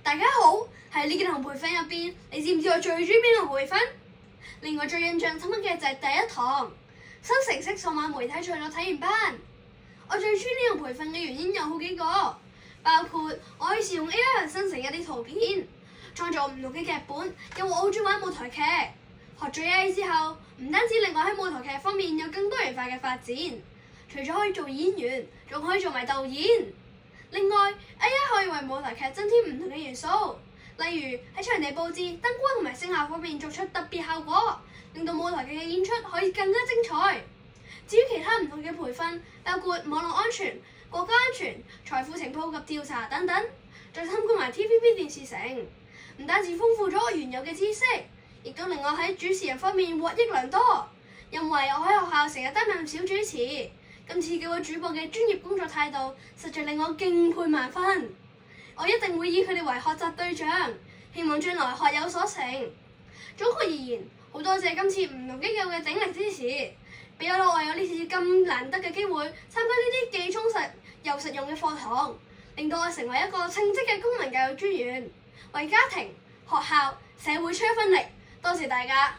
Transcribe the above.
大家好，喺呢幾堂培訓入邊，你知唔知我最中意邊堂培訓？令我最印象深刻嘅就係第一堂生成式數碼媒體創作體驗班。我最中意呢堂培訓嘅原因有好幾個，包括我可以試用 AI 生成一啲圖片，創造唔同嘅劇本，因為我好中意玩舞台劇。學咗 AI 之後，唔單止令我喺舞台劇方面有更多元化嘅發展，除咗可以做演員，仲可以做埋導演。另外 ，AI 可以為舞台劇增添唔同嘅元素，例如喺場地佈置、燈光同埋聲效方面做出特別效果，令到舞台劇嘅演出可以更加精彩。至於其他唔同嘅培訓，包括網絡安全、國家安全、財富情報及調查等等，再參觀埋 TVB 電視城，唔單止豐富咗我原有嘅知識，亦都令我喺主持人方面獲益良多。因為我喺學校成日擔任小主持，今次叫我主播嘅專業工作態度，實在令我敬佩萬分。我一定會以佢哋為學習對象，希望將來學有所成。總括而言，好多謝今次唔同機構嘅鼎力支持，俾我有呢次咁難得嘅機會參加呢啲既充實又實用嘅課堂，令到我成為一個稱職嘅公民教育專員，為家庭、學校、社會出一分力。多謝大家。